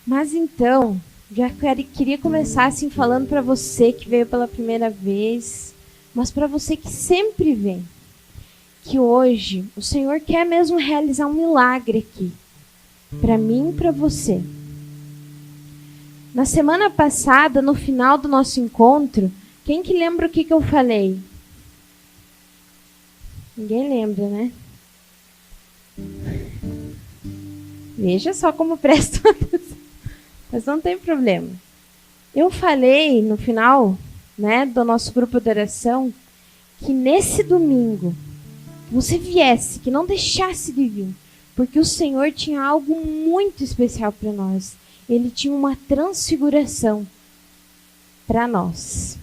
Mas então, queria começar assim falando para você que veio pela primeira vez, mas para você que sempre vem, que hoje o Senhor quer mesmo realizar um milagre aqui, para mim e para você. Na semana passada, no final do nosso encontro, quem que lembra o que eu falei? Ninguém lembra, né? Veja só como prestam atenção. Mas não tem problema. Eu falei no final, né, do nosso grupo de oração, que nesse domingo, você viesse, que não deixasse de vir, porque o Senhor tinha algo muito especial para nós. Ele tinha uma transfiguração para nós.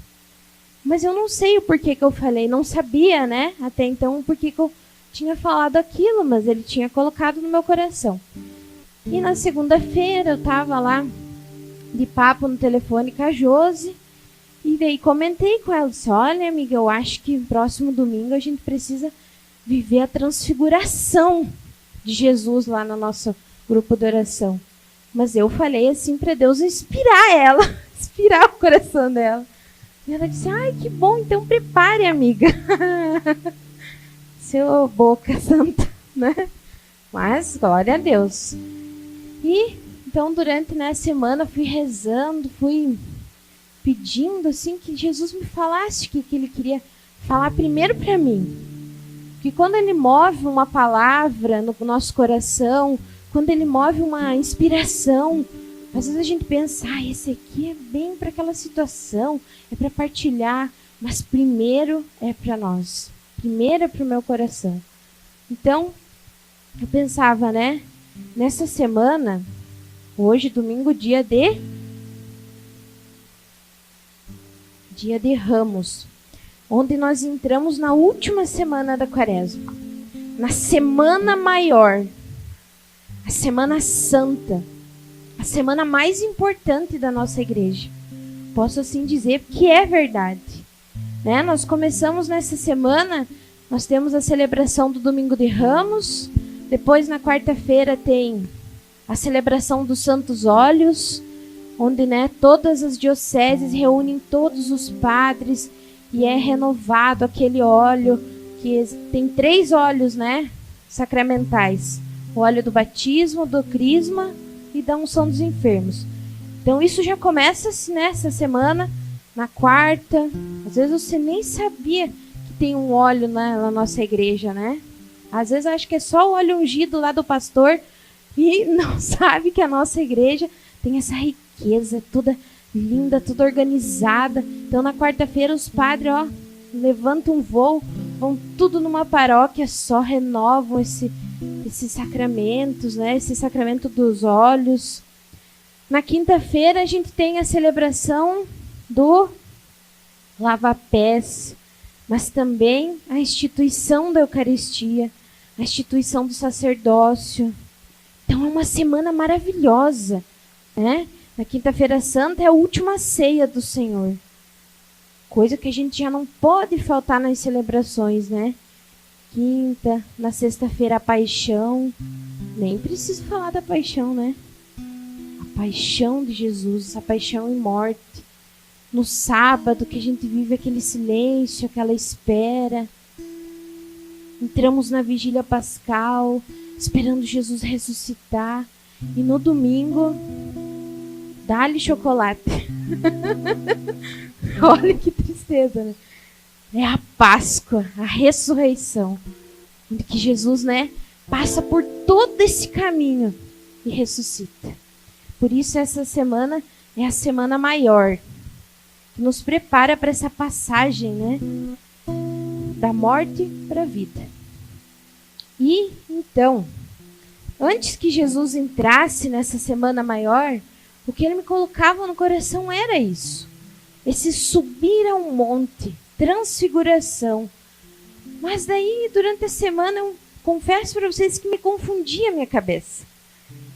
Mas eu não sei o porquê que eu falei, não sabia, né, até então o porquê que eu tinha falado aquilo, mas ele tinha colocado no meu coração. E na segunda-feira eu estava lá de papo no telefone com a Josi, e daí comentei com ela, disse, olha amiga, eu acho que no próximo domingo a gente precisa viver a transfiguração de Jesus lá no nosso grupo de oração. Mas eu falei assim para Deus inspirar ela, inspirar o coração dela. E ela disse, ai que bom, então prepare amiga. Seu boca santa, né? Mas glória a Deus. E então durante a semana fui rezando, fui pedindo assim que Jesus me falasse o que ele queria falar primeiro para mim. Porque quando ele move uma palavra no nosso coração, quando ele move uma inspiração, às vezes a gente pensa, esse aqui é bem para aquela situação, é para partilhar, mas primeiro é para nós, primeiro é para o meu coração. Então, eu pensava, né, nessa semana, hoje, domingo, dia de Ramos, onde nós entramos na última semana da Quaresma, na semana maior, a Semana Santa, a semana mais importante da nossa igreja. Posso assim dizer, porque é verdade. Né? Nós começamos nessa semana, nós temos a celebração do Domingo de Ramos, depois na quarta-feira tem a celebração dos Santos Óleos, onde, né, todas as dioceses reúnem todos os padres e é renovado aquele óleo, que tem 3 óleos, né, sacramentais. O óleo do batismo, do crisma e da unção dos enfermos. Então isso já começa nessa semana, na quarta. Às vezes você nem sabia que tem um óleo na nossa igreja, né? Às vezes acho que é só o óleo ungido lá do pastor e não sabe que a nossa igreja tem essa riqueza toda linda, toda organizada. Então na quarta-feira os padres, levantam um voo, vão tudo numa paróquia, só renovam esses sacramentos, né? Esse sacramento dos óleos. Na quinta-feira a gente tem a celebração do lava-pés, mas também a instituição da Eucaristia, a instituição do sacerdócio. Então é uma semana maravilhosa, né? Na quinta-feira santa é a última ceia do Senhor. Coisa que a gente já não pode faltar nas celebrações, né? Quinta, na sexta-feira a paixão. Nem preciso falar da paixão, né? A paixão de Jesus, essa paixão e morte. No sábado que a gente vive aquele silêncio, aquela espera. Entramos na vigília pascal, esperando Jesus ressuscitar. E no domingo, dá-lhe chocolate. Olha que tristeza, né? É a Páscoa, a ressurreição, onde que Jesus, né, passa por todo esse caminho e ressuscita. Por isso essa semana é a semana maior, que nos prepara para essa passagem, né, da morte para a vida. E então, antes que Jesus entrasse nessa semana maior, o que ele me colocava no coração era isso. Esse subir a um monte, transfiguração. Mas daí, durante a semana, eu confesso para vocês que me confundia a minha cabeça.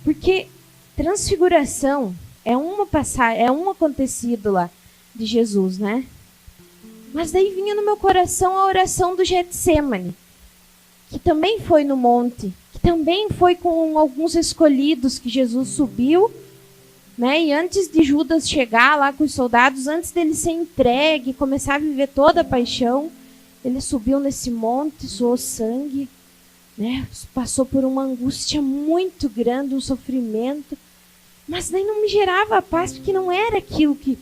Porque transfiguração é uma passagem, é um acontecido lá de Jesus, né? Mas daí vinha no meu coração a oração do Getsêmani, que também foi no monte, que também foi com alguns escolhidos que Jesus subiu né? E antes de Judas chegar lá com os soldados, antes dele ser entregue, começar a viver toda a paixão, ele subiu nesse monte, suou sangue, né? Passou por uma angústia muito grande, um sofrimento, mas daí não me gerava a paz, porque não era aquilo que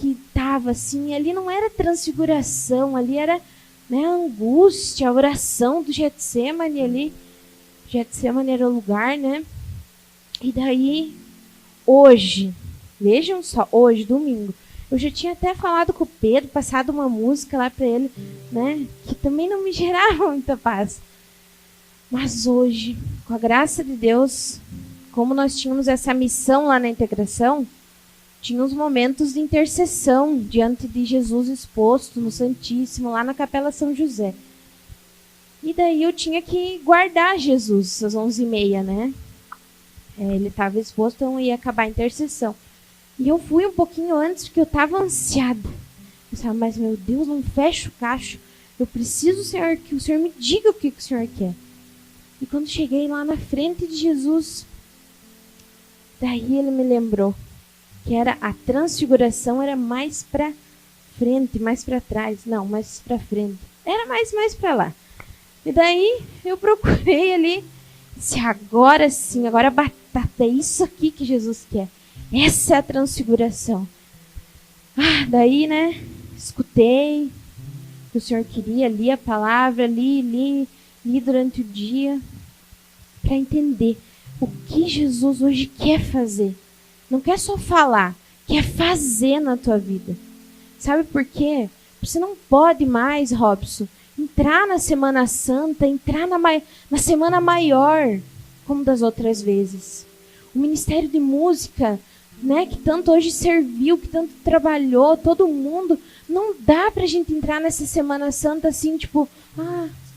estava assim, ali não era transfiguração, ali era, né, a angústia, a oração do Getsemane ali. Getsemane era o lugar, né? E daí, hoje, vejam só, hoje, domingo, eu já tinha até falado com o Pedro, passado uma música lá para ele, né, que também não me gerava muita paz. Mas hoje, com a graça de Deus, como nós tínhamos essa missão lá na integração, tinha uns momentos de intercessão diante de Jesus exposto no Santíssimo, lá na Capela São José. E daí eu tinha que guardar Jesus às 11h30, né? Ele estava exposto, então ia acabar a intercessão. E eu fui um pouquinho antes, porque eu estava ansiada. Eu falei, mas meu Deus, não fecha o cacho. Eu preciso, Senhor, que o Senhor me diga o que o Senhor quer. E quando cheguei lá na frente de Jesus, daí ele me lembrou que era a transfiguração era mais para frente, mais para trás. Não, mais para frente. Era mais para lá. E daí eu procurei ali, se agora sim, agora a batata, é isso aqui que Jesus quer. Essa é a transfiguração. Daí, né, escutei o que o Senhor queria, li a palavra, li durante o dia, para entender o que Jesus hoje quer fazer. Não quer só falar, quer fazer na tua vida. Sabe por quê? Você não pode mais, Robson, entrar na Semana Santa, entrar na Semana Maior, como das outras vezes. O Ministério de Música, né, que tanto hoje serviu, que tanto trabalhou, todo mundo, não dá pra gente entrar nessa Semana Santa assim, tipo,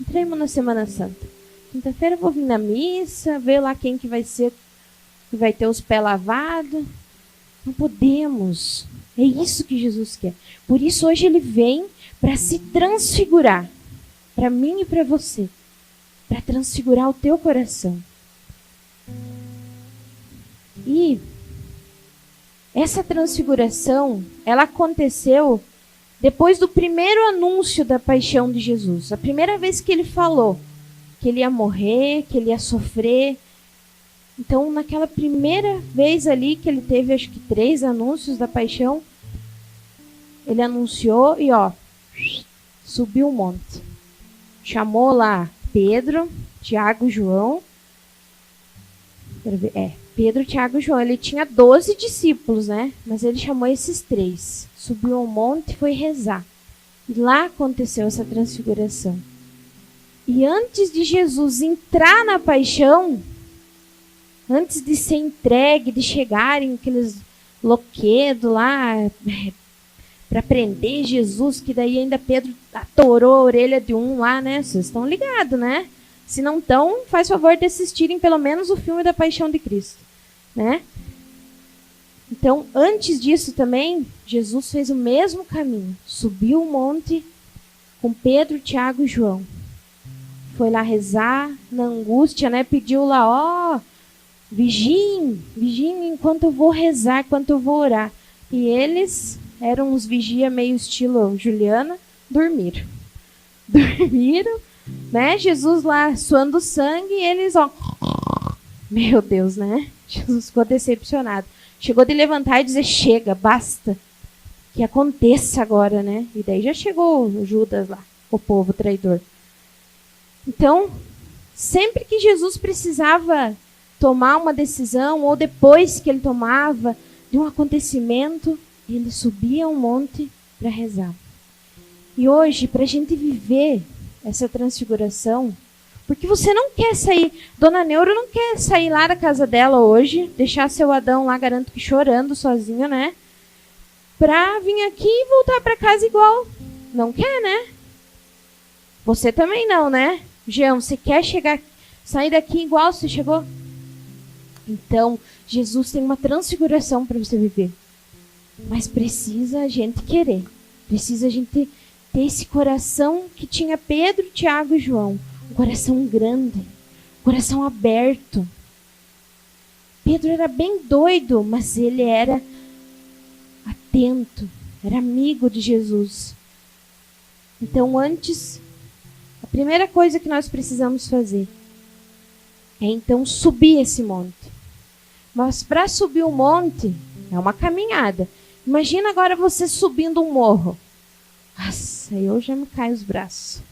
entremos na Semana Santa. Quinta-feira eu vou vir na missa, ver lá quem que vai ser, que vai ter os pés lavados. Não podemos. É isso que Jesus quer. Por isso hoje ele vem para se transfigurar. Para mim e para você. Para transfigurar o teu coração. E essa transfiguração, ela aconteceu depois do primeiro anúncio da paixão de Jesus. A primeira vez que ele falou que ele ia morrer, que ele ia sofrer. Então, naquela primeira vez ali que ele teve, acho que 3 anúncios da paixão, ele anunciou e subiu o monte. Chamou lá Pedro, Tiago e João. Pedro, Tiago e João. Ele tinha 12 discípulos, né? Mas ele chamou esses 3. Subiu ao monte e foi rezar. E lá aconteceu essa transfiguração. E antes de Jesus entrar na paixão, antes de ser entregue, de chegarem aqueles loquedos lá para prender Jesus, que daí ainda Pedro atorou a orelha de um lá, né? Vocês estão ligados, né? Se não estão, faz favor de assistirem pelo menos o filme da Paixão de Cristo, né? Então, antes disso também, Jesus fez o mesmo caminho. Subiu o monte com Pedro, Tiago e João. Foi lá rezar, na angústia, né? Pediu lá, vigiem enquanto eu vou rezar, enquanto eu vou orar. E eles eram uns vigia meio estilo Juliana, dormiram, né? Jesus lá suando sangue e eles, meu Deus, né? Jesus ficou decepcionado. Chegou de levantar e dizer, chega, basta, que aconteça agora, né? E daí já chegou o Judas lá, o povo traidor. Então, sempre que Jesus precisava tomar uma decisão, ou depois que ele tomava de um acontecimento, ele subia um monte para rezar. E hoje, para a gente viver essa transfiguração, porque você não quer sair, Dona Neuro não quer sair lá da casa dela hoje, deixar seu Adão lá, garanto que chorando sozinho, né? Para vir aqui e voltar para casa igual. Não quer, né? Você também não, né? Jean, você quer sair daqui igual você chegou? Então, Jesus tem uma transfiguração para você viver. Mas precisa a gente querer. Precisa a gente ter esse coração que tinha Pedro, Tiago e João. Um coração grande. Um coração aberto. Pedro era bem doido, mas ele era atento, era amigo de Jesus. Então, antes, a primeira coisa que nós precisamos fazer é então subir esse monte. Mas para subir o monte é uma caminhada. Imagina agora você subindo um morro. Nossa, eu já me caio os braços.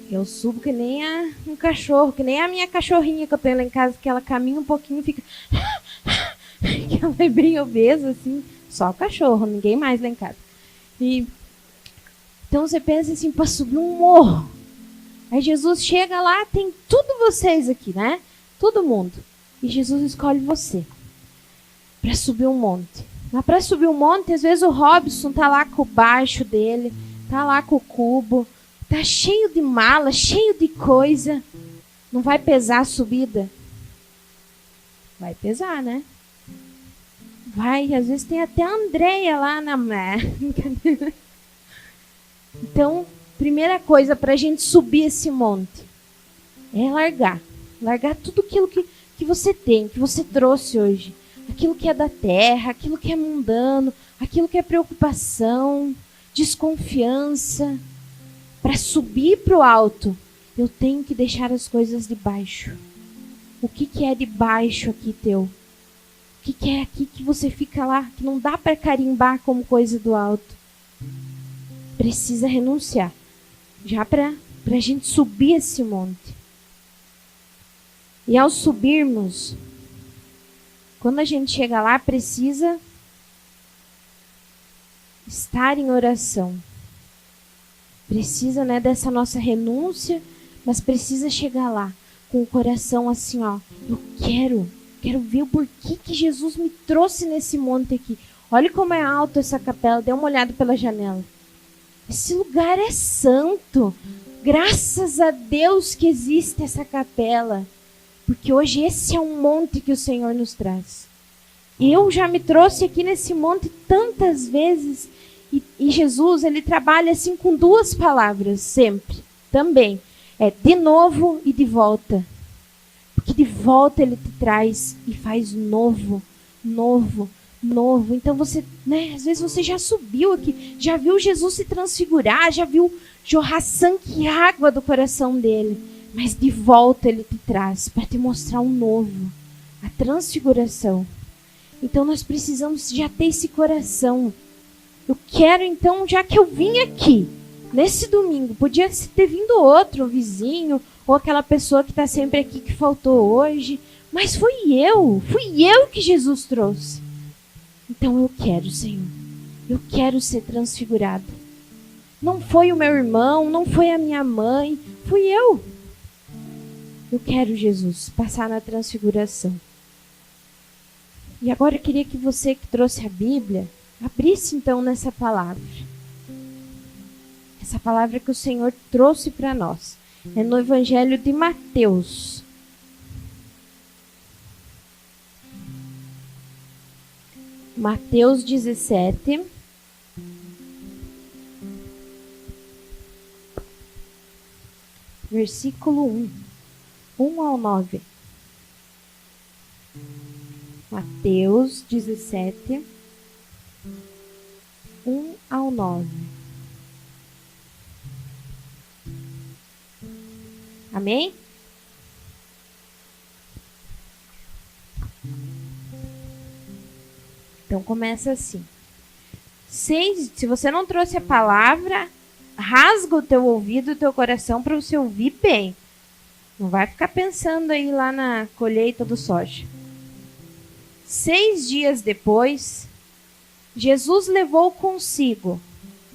Eu subo que nem um cachorro, que nem a minha cachorrinha que eu tenho lá em casa, que ela caminha um pouquinho e fica... que ela é bem obesa, assim. Só o cachorro, ninguém mais lá em casa. Então você pensa assim, para subir um morro. Aí Jesus chega lá, tem tudo vocês aqui, né? Todo mundo. E Jesus escolhe você para subir um monte. Mas para subir um monte, às vezes o Robson tá lá com o baixo dele, tá lá com o cubo, tá cheio de mala, cheio de coisa. Não vai pesar a subida? Vai pesar, né? Vai, às vezes tem até a Andréia lá na... Então, primeira coisa para a gente subir esse monte é largar. Largar tudo aquilo que você tem, que você trouxe hoje. Aquilo que é da terra, aquilo que é mundano, aquilo que é preocupação, desconfiança. Para subir para o alto, eu tenho que deixar as coisas de baixo. O que é de baixo aqui teu? O que é aqui que você fica lá, que não dá para carimbar como coisa do alto? Precisa renunciar. Já para a gente subir esse monte. E ao subirmos, quando a gente chega lá, precisa estar em oração. Precisa, né, dessa nossa renúncia, mas precisa chegar lá com o coração assim, ó. Eu quero ver o porquê que Jesus me trouxe nesse monte aqui. Olha como é alto essa capela, dê uma olhada pela janela. Esse lugar é santo. Graças a Deus que existe essa capela. Porque hoje esse é um monte que o Senhor nos traz. Eu já me trouxe aqui nesse monte tantas vezes. E Jesus, ele trabalha assim com duas palavras sempre. Também. É de novo e de volta. Porque de volta ele te traz e faz novo. Então você, né, às vezes você já subiu aqui, já viu Jesus se transfigurar, já viu jorrar sangue e água do coração dele. Mas de volta ele te traz para te mostrar um novo, a transfiguração. Então nós precisamos já ter esse coração. Eu quero então, já que eu vim aqui, nesse domingo, podia ter vindo outro, o vizinho, ou aquela pessoa que está sempre aqui que faltou hoje, mas fui eu que Jesus trouxe. Então eu quero, Senhor, eu quero ser transfigurado. Não foi o meu irmão, não foi a minha mãe, fui eu. Eu quero, Jesus, passar na transfiguração. E agora eu queria que você que trouxe a Bíblia, abrisse então nessa palavra. Essa palavra que o Senhor trouxe para nós. É no Evangelho de Mateus. Mateus 17. Versículo 1. 1 ao 9. Mateus 17. 1 ao 9. Amém? Então começa assim. Se você não trouxe a palavra, rasga o teu ouvido e o teu coração para você ouvir bem. Não vai ficar pensando aí lá na colheita do soja. 6 dias depois, Jesus levou consigo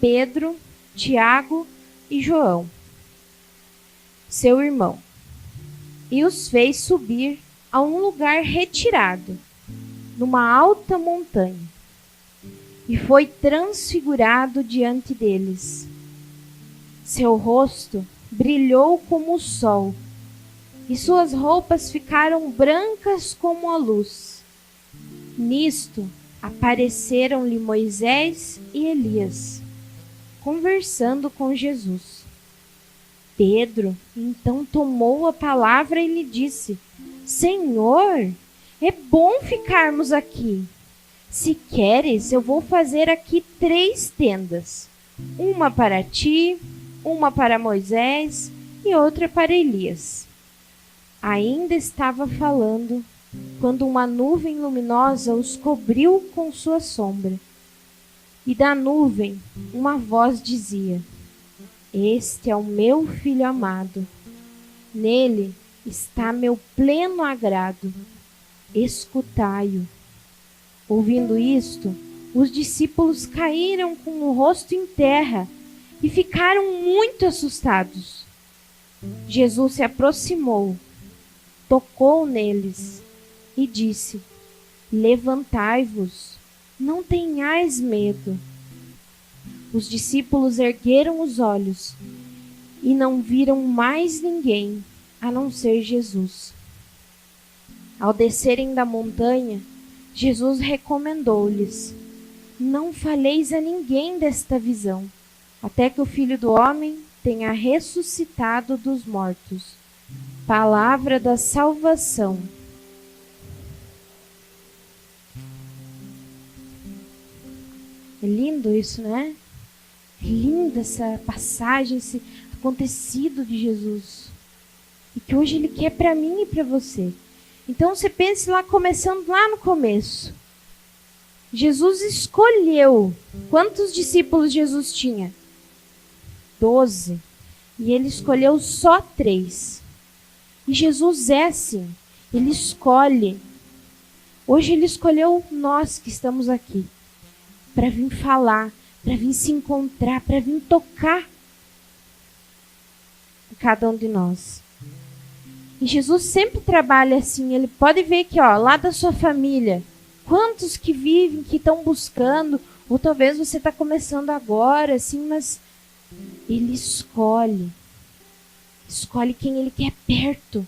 Pedro, Tiago e João, seu irmão, e os fez subir a um lugar retirado, numa alta montanha, e foi transfigurado diante deles. Seu rosto brilhou como o sol, e suas roupas ficaram brancas como a luz. Nisto apareceram-lhe Moisés e Elias, conversando com Jesus. Pedro então tomou a palavra e lhe disse: Senhor, é bom ficarmos aqui. Se queres, eu vou fazer aqui 3 tendas. Uma para ti, uma para Moisés e outra para Elias. Ainda estava falando quando uma nuvem luminosa os cobriu com sua sombra. E da nuvem uma voz dizia: Este é o meu filho amado. Nele está meu pleno agrado. Escutai-o. Ouvindo isto, os discípulos caíram com o rosto em terra e ficaram muito assustados. Jesus se aproximou, tocou neles e disse: Levantai-vos, não tenhais medo. Os discípulos ergueram os olhos e não viram mais ninguém a não ser Jesus. Ao descerem da montanha, Jesus recomendou-lhes: Não faleis a ninguém desta visão, até que o Filho do Homem tenha ressuscitado dos mortos. Palavra da salvação. É lindo isso, né? É linda essa passagem, esse acontecido de Jesus. E que hoje Ele quer para mim e para você. Então você pense lá, começando lá no começo. Jesus escolheu. Quantos discípulos Jesus tinha? 12. E Ele escolheu só 3. E Jesus é assim. Ele escolhe. Hoje Ele escolheu nós que estamos aqui. Para vir falar, para vir se encontrar, para vir tocar em cada um de nós. E Jesus sempre trabalha assim. Ele pode ver que, lá da sua família, quantos que vivem, que estão buscando, ou talvez você está começando agora, assim, mas Ele escolhe quem Ele quer perto.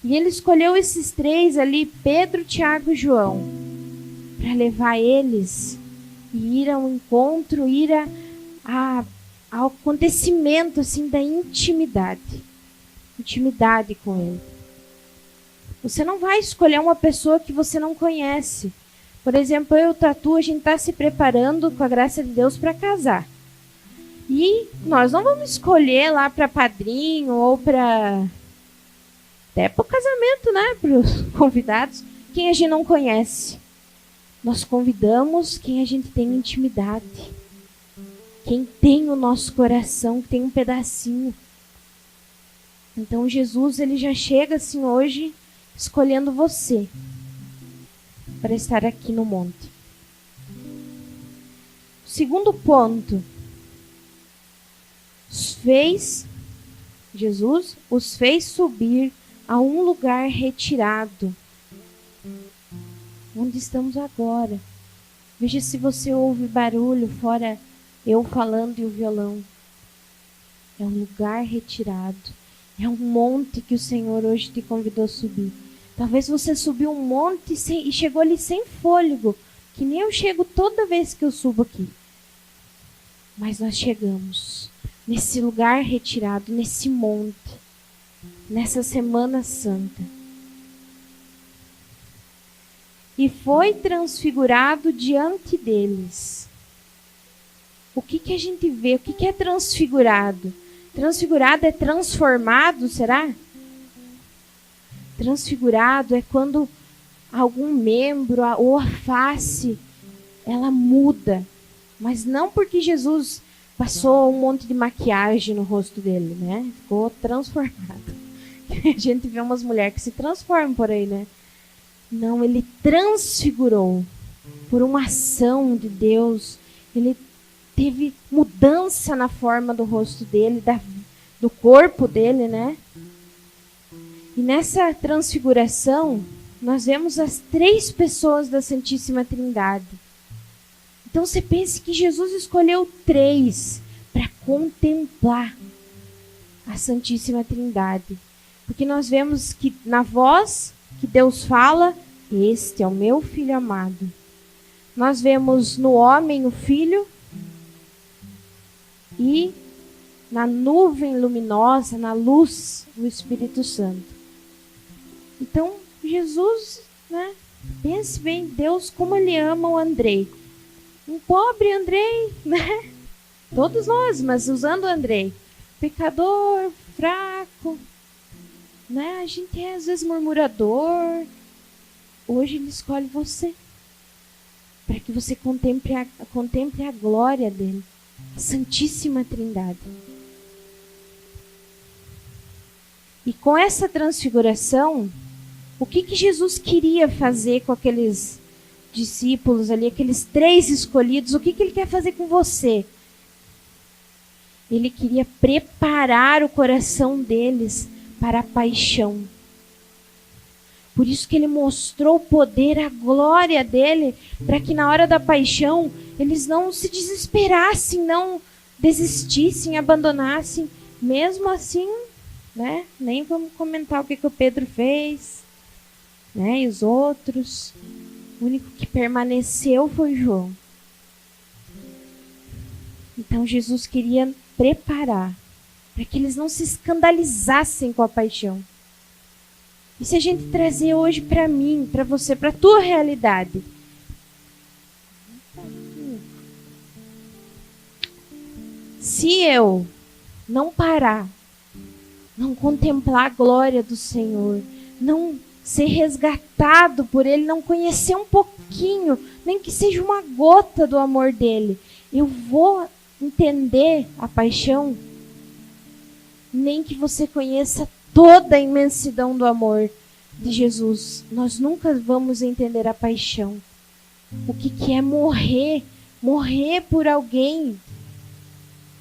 E Ele escolheu esses 3 ali, Pedro, Tiago e João, para levar eles e ir ao encontro, ir ao acontecimento assim da intimidade com Ele. Você não vai escolher uma pessoa que você não conhece. Por exemplo, eu e o Tatu, a gente está se preparando com a graça de Deus para casar. E nós não vamos escolher lá para padrinho ou para até para o casamento, né? Para os convidados, quem a gente não conhece. Nós convidamos quem a gente tem intimidade. Quem tem o nosso coração, que tem um pedacinho. Então Jesus, Ele já chega assim hoje, escolhendo você para estar aqui no monte. O segundo ponto. Jesus os fez subir a um lugar retirado. Onde estamos agora. Veja se você ouve barulho fora eu falando e o violão. É um lugar retirado. É um monte que o Senhor hoje te convidou a subir. Talvez você subiu um monte e chegou ali sem fôlego, que nem eu chego toda vez que eu subo aqui. Mas nós chegamos nesse lugar retirado, nesse monte, nessa Semana Santa. E foi transfigurado diante deles. O que a gente vê? O que é transfigurado? Transfigurado é transformado, será? Transfigurado é quando algum membro ou a face, ela muda. Mas não porque Jesus passou um monte de maquiagem no rosto dele, né? Ficou transformado. A gente vê umas mulheres que se transformam por aí, né? Não, Ele transfigurou por uma ação de Deus. Ele teve mudança na forma do rosto dele, do corpo dele, né? E nessa transfiguração, nós vemos as 3 pessoas da Santíssima Trindade. Então você pense que Jesus escolheu 3 para contemplar a Santíssima Trindade. Porque nós vemos que na voz que Deus fala, este é o meu Filho amado. Nós vemos no homem o Filho e na nuvem luminosa, na luz, o Espírito Santo. Então, Jesus, né? Pense bem, Deus, como Ele ama o Andrei. Um pobre Andrei, né? Todos nós, mas usando o Andrei. Pecador, fraco, né? A gente é às vezes murmurador. Hoje Ele escolhe você. Para que você contemple a glória dEle. A Santíssima Trindade. E com essa transfiguração, o que Jesus queria fazer com aqueles discípulos ali, aqueles 3 escolhidos? O que Ele quer fazer com você? Ele queria preparar o coração deles para a paixão. Por isso que Ele mostrou o poder, a glória dEle, para que na hora da paixão eles não se desesperassem, não desistissem, abandonassem. Mesmo assim, né? Nem vamos comentar o que o Pedro fez, né? E os outros. O único que permaneceu foi João. Então Jesus queria preparar para que eles não se escandalizassem com a paixão. E se a gente trazer hoje para mim, para você, para a tua realidade? Se eu não parar, não contemplar a glória do Senhor, não ser resgatado por Ele, não conhecer um pouquinho, nem que seja uma gota do amor dEle, eu vou entender a paixão? Nem que você conheça toda a imensidão do amor de Jesus, nós nunca vamos entender a paixão. O que é morrer por alguém.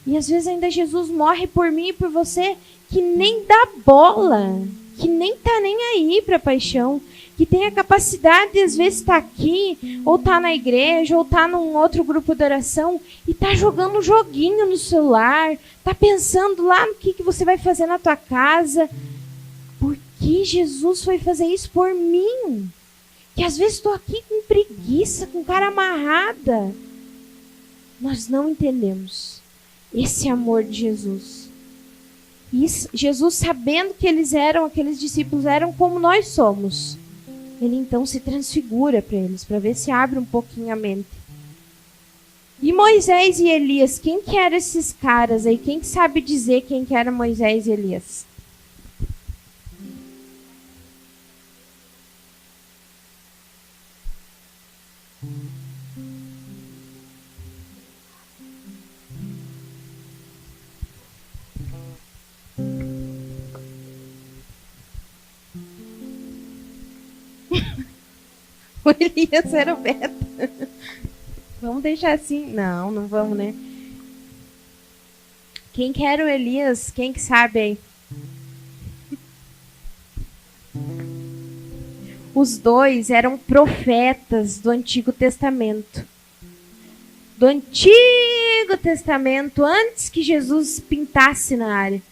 E às vezes ainda Jesus morre por mim e por você, que nem dá bola, que nem tá nem aí para a paixão, que tem a capacidade de às vezes estar aqui, ou tá na igreja, ou tá num outro grupo de oração, e tá jogando um joguinho no celular, tá pensando lá no que você vai fazer na tua casa. Por que Jesus foi fazer isso por mim? Que às vezes estou aqui com preguiça, com cara amarrada. Nós não entendemos esse amor de Jesus. Isso, Jesus, sabendo que aqueles discípulos eram como nós somos, Ele então se transfigura para eles, para ver se abre um pouquinho a mente. E Moisés e Elias, quem que eram esses caras aí? Quem que sabe dizer quem que era Moisés e Elias? O Elias era o beta. Vamos deixar assim? Não, não vamos, né? Quem que era o Elias? Quem que sabe aí? Os dois eram profetas do Antigo Testamento. Do Antigo Testamento, antes que Jesus pintasse na área.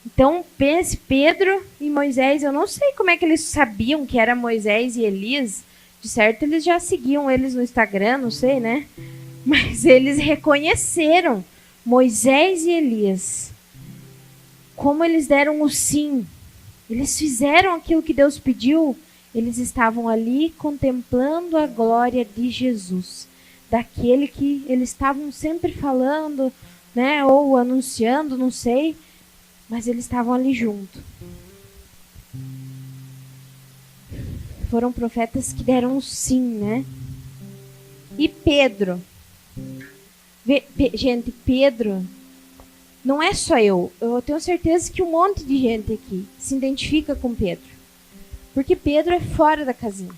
Então, pense, Pedro e Moisés, eu não sei como é que eles sabiam que era Moisés e Elias. De certo, eles já seguiam eles no Instagram, não sei, né? Mas eles reconheceram Moisés e Elias. Como eles deram o sim. Eles fizeram aquilo que Deus pediu. Eles estavam ali contemplando a glória de Jesus. Daquele que eles estavam sempre falando, né? Ou anunciando, não sei. Mas eles estavam ali junto. Foram profetas que deram um sim, né? E Pedro. Gente, Pedro, não é só eu. Eu tenho certeza que um monte de gente aqui se identifica com Pedro. Porque Pedro é fora da casinha.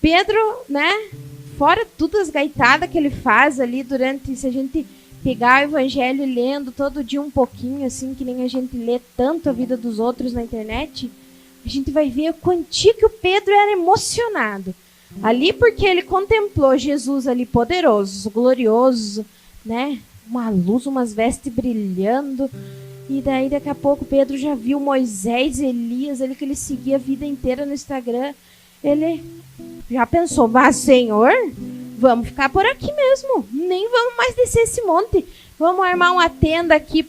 Pedro, né? Fora todas as gaitadas que ele faz ali durante... Se a gente pegar o evangelho lendo todo dia um pouquinho, assim, que nem a gente lê tanto a vida dos outros na internet, a gente vai ver o quanto que o Pedro era emocionado. Ali porque ele contemplou Jesus ali poderoso, glorioso, né? Uma luz, umas vestes brilhando. E daí daqui a pouco Pedro já viu Moisés, Elias, ele que ele seguia a vida inteira no Instagram. Ele já pensou, mas Senhor, vamos ficar por aqui mesmo. Nem vamos mais descer esse monte. Vamos armar uma tenda aqui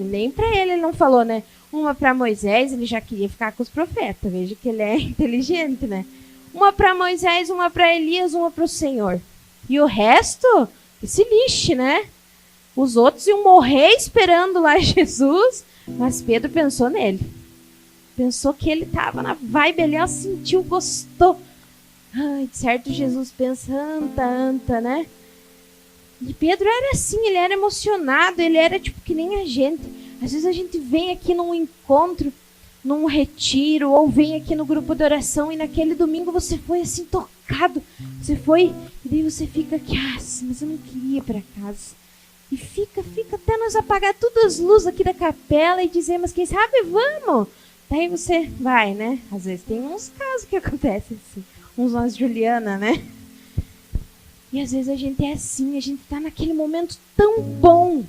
nem para ele não falou, né? Uma para Moisés, ele já queria ficar com os profetas. Veja que ele é inteligente, né? Uma para Moisés, uma para Elias, uma para o Senhor. E o resto, que se lixe, né? Os outros iam morrer esperando lá Jesus, mas Pedro pensou nele. Pensou que ele estava na vibe ali, ó, sentiu, gostou. Ai, de certo Jesus pensa, anta, né? E Pedro era assim, ele era emocionado, ele era tipo que nem a gente. Às vezes a gente vem aqui num encontro, num retiro, ou vem aqui no grupo de oração e naquele domingo você foi assim tocado. Você foi, e daí você fica aqui, mas eu não queria ir para casa. E fica até nós apagar todas as luzes aqui da capela e dizer, mas quem sabe vamos. Daí você vai, né? Às vezes tem uns casos que acontecem assim. Umas Juliana, né? E às vezes a gente é assim, a gente está naquele momento tão bom.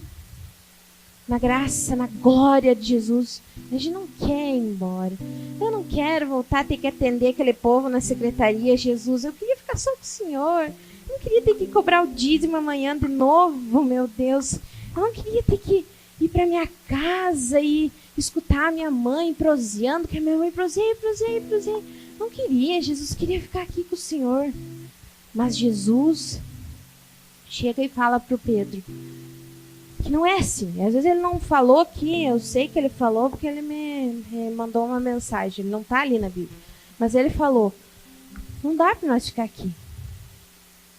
Na graça, na glória de Jesus. A gente não quer ir embora. Eu não quero voltar a ter que atender aquele povo na secretaria, Jesus. Eu queria ficar só com o Senhor. Eu não queria ter que cobrar o dízimo amanhã de novo, meu Deus. Eu não queria ter que ir para minha casa e escutar a minha mãe proseando, que a minha mãe proseia. Não queria, Jesus queria ficar aqui com o Senhor. Mas Jesus chega e fala para o Pedro que não é assim. Às vezes ele não falou aqui, eu sei que ele falou porque ele me mandou uma mensagem, ele não está ali na Bíblia. Mas ele falou, não dá para nós ficar aqui.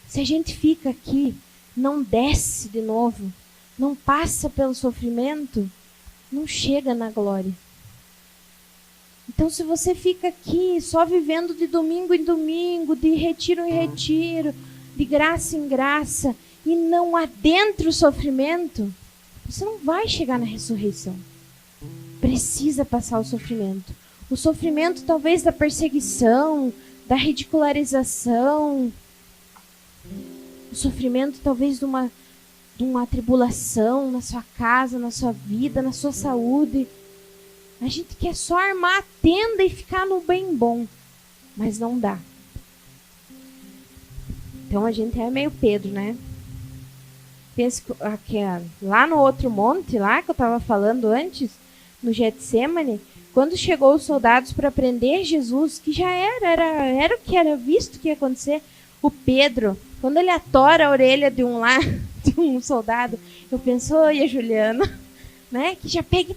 Se a gente fica aqui, não desce de novo, não passa pelo sofrimento, não chega na glória. Então, se você fica aqui só vivendo de domingo em domingo, de retiro em retiro, de graça em graça, e não adentra o sofrimento, você não vai chegar na ressurreição. Precisa passar o sofrimento. O sofrimento talvez da perseguição, da ridicularização, o sofrimento talvez de uma tribulação na sua casa, na sua vida, na sua saúde. A gente quer só armar a tenda e ficar no bem bom, mas não dá. Então a gente é meio Pedro, né? Pensa que lá no outro monte, lá que eu estava falando antes, no Getsemane, quando chegou os soldados para prender Jesus, que já era o que era visto que ia acontecer, o Pedro, quando ele atora a orelha de um soldado, eu penso, oi, Juliana, né? Que já pega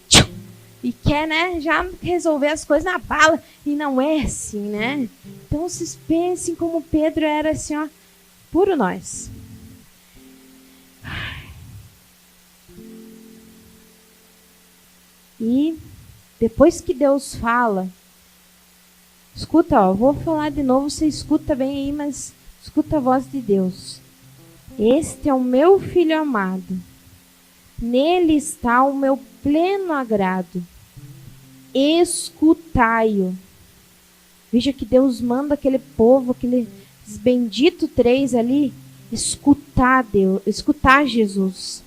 e quer, né, já resolver as coisas na bala. E não é assim, né? Então vocês pensem como Pedro era assim, ó, puro nós. E depois que Deus fala, escuta, ó, vou falar de novo, você escuta bem aí, mas escuta a voz de Deus. Este é o meu filho amado. Nele está o meu pleno agrado. Escutai-o. Veja que Deus manda aquele povo, aqueles bendito 3 ali, escutar Deus, escutar Jesus.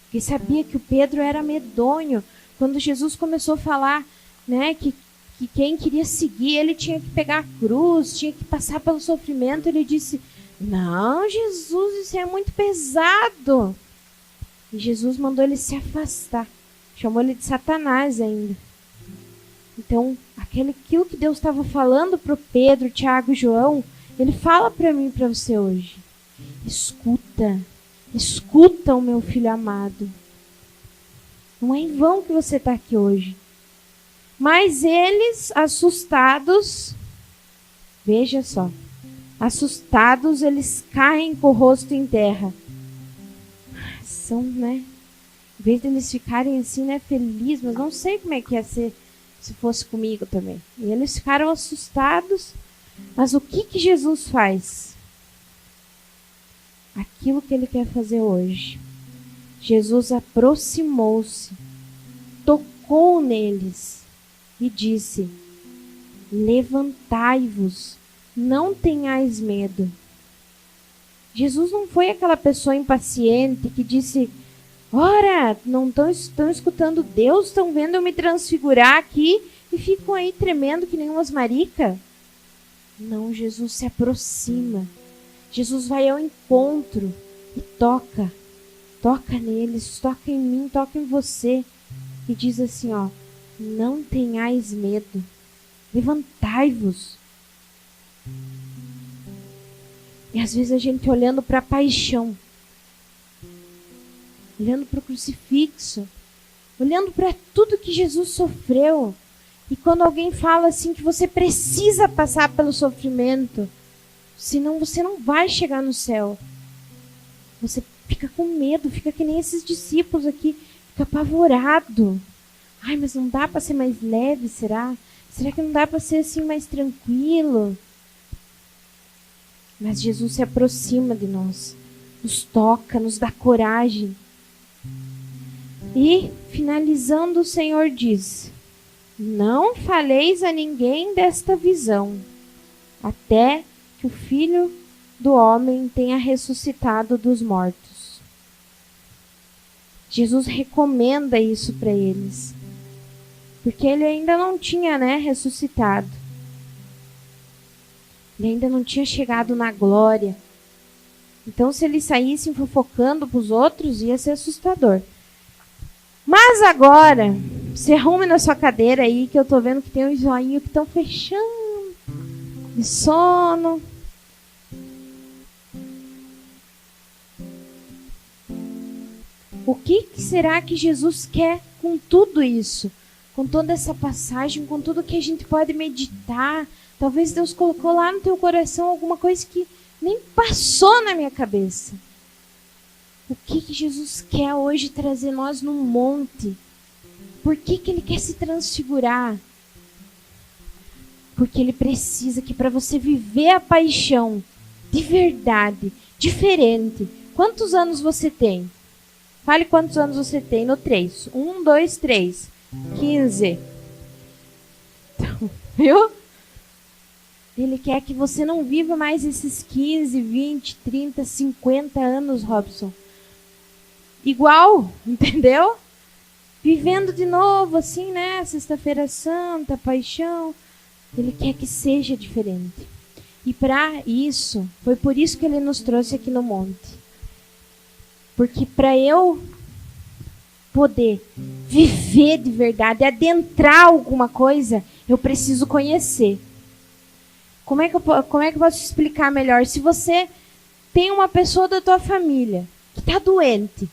Porque sabia que o Pedro era medonho. Quando Jesus começou a falar, né, que quem queria seguir, ele tinha que pegar a cruz, tinha que passar pelo sofrimento, ele disse, não, Jesus, isso é muito pesado. E Jesus mandou ele se afastar. Chamou ele de Satanás ainda. Então, aquilo que Deus estava falando para o Pedro, Tiago e João, ele fala para mim e para você hoje. Escuta o meu filho amado. Não é em vão que você está aqui hoje. Mas eles, assustados, veja só, assustados, eles caem com o rosto em terra. São, né? Em vez de eles ficarem assim, né, felizes, mas não sei como é que ia ser se fosse comigo também. E eles ficaram assustados, mas o que Jesus faz? Aquilo que ele quer fazer hoje. Jesus aproximou-se, tocou neles e disse, levantai-vos, não tenhais medo. Jesus não foi aquela pessoa impaciente que disse, ora, não estão escutando Deus, estão vendo eu me transfigurar aqui e ficam aí tremendo que nem umas maricas. Não, Jesus se aproxima. Jesus vai ao encontro e toca neles, toca em mim, toca em você. e diz assim, ó: não tenhais medo, levantai-vos. E às vezes a gente olhando para a paixão, olhando para o crucifixo, olhando para tudo que Jesus sofreu, e quando alguém fala assim que você precisa passar pelo sofrimento, senão você não vai chegar no céu, você fica com medo, fica que nem esses discípulos aqui, fica apavorado. Ai, mas não dá para ser mais leve, será? Será que não dá para ser assim mais tranquilo? Mas Jesus se aproxima de nós, nos toca, nos dá coragem. E, finalizando, o Senhor diz: não faleis a ninguém desta visão, até que o Filho do Homem tenha ressuscitado dos mortos. Jesus recomenda isso para eles, porque ele ainda não tinha, ressuscitado. Ele ainda não tinha chegado na glória. Então, se eles saíssem fofocando para os outros, ia ser assustador. Mas agora, se arrume na sua cadeira aí, que eu tô vendo que tem uns joinhos que estão fechando de sono. O que será que Jesus quer com tudo isso? Com toda essa passagem, com tudo que a gente pode meditar? Talvez Deus colocou lá no teu coração alguma coisa que nem passou na minha cabeça. O que Jesus quer hoje trazer nós num monte? Por que Ele quer se transfigurar? Porque Ele precisa que para você viver a paixão de verdade, diferente. Quantos anos você tem? Fale quantos anos você tem no 3. 1, 2, 3. 15. Então, viu? Ele quer que você não viva mais esses 15, 20, 30, 50 anos, Robson. Igual, entendeu? Vivendo de novo, assim, Sexta-feira Santa, paixão. Ele quer que seja diferente. E para isso, foi por isso que Ele nos trouxe aqui no monte. Porque para eu poder viver de verdade, adentrar alguma coisa, eu preciso conhecer. Como é que eu posso explicar melhor? Se você tem uma pessoa da tua família que está doente,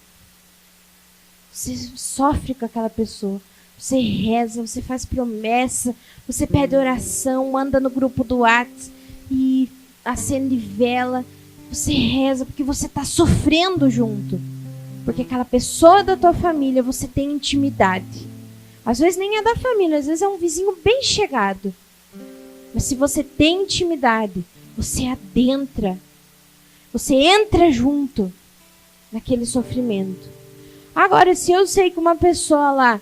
você sofre com aquela pessoa, você reza, você faz promessa, você pede oração, manda no grupo do WhatsApp e acende vela, você reza porque você está sofrendo junto. Porque aquela pessoa da tua família, você tem intimidade. Às vezes nem é da família, às vezes é um vizinho bem chegado. Mas se você tem intimidade, você adentra, você entra junto naquele sofrimento. Agora, se eu sei que uma pessoa lá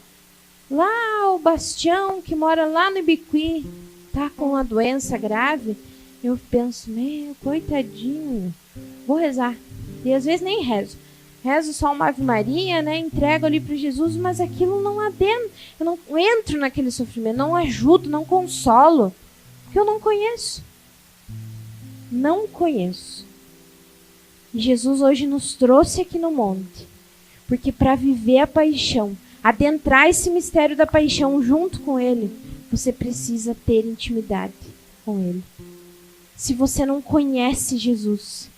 o Bastião, que mora lá no Ibiqui, tá com uma doença grave, eu penso, coitadinho, vou rezar. E às vezes nem rezo. Rezo só uma Ave Maria, entrego ali para Jesus, mas aquilo não adentra. Eu não entro naquele sofrimento, não ajudo, não consolo. Porque eu não conheço. Não conheço. E Jesus hoje nos trouxe aqui no monte. Porque para viver a paixão, adentrar esse mistério da paixão junto com Ele, você precisa ter intimidade com Ele. Se você não conhece Jesus,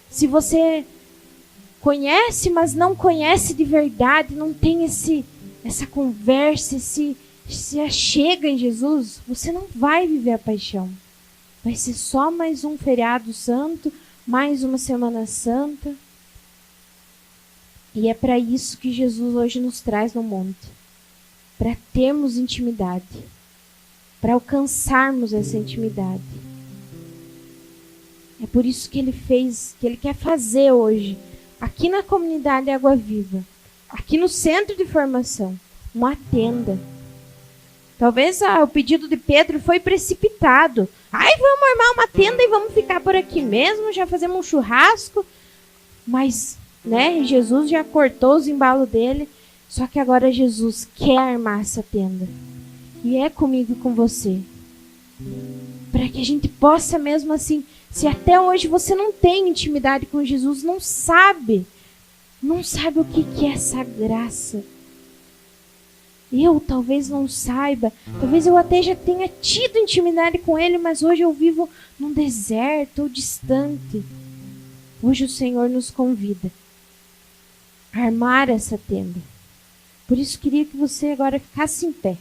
se você conhece, mas não conhece de verdade, não tem essa conversa, se achega em Jesus, você não vai viver a paixão. Vai ser só mais um feriado santo, mais uma Semana Santa. E é para isso que Jesus hoje nos traz no monte. Para termos intimidade. Para alcançarmos essa intimidade. É por isso que Ele fez, que Ele quer fazer hoje, aqui na comunidade Água Viva, aqui no centro de formação, uma tenda. Talvez o pedido de Pedro foi precipitado. Vamos armar uma tenda e vamos ficar por aqui mesmo, já fazemos um churrasco. Mas, Jesus já cortou os embalos dele. Só que agora Jesus quer armar essa tenda. E é comigo e com você. Para que a gente possa mesmo assim, se até hoje você não tem intimidade com Jesus, não sabe o que é essa graça. Eu talvez não saiba, talvez eu até já tenha tido intimidade com Ele, mas hoje eu vivo num deserto ou distante. Hoje o Senhor nos convida a armar essa tenda. Por isso queria que você agora ficasse em pé.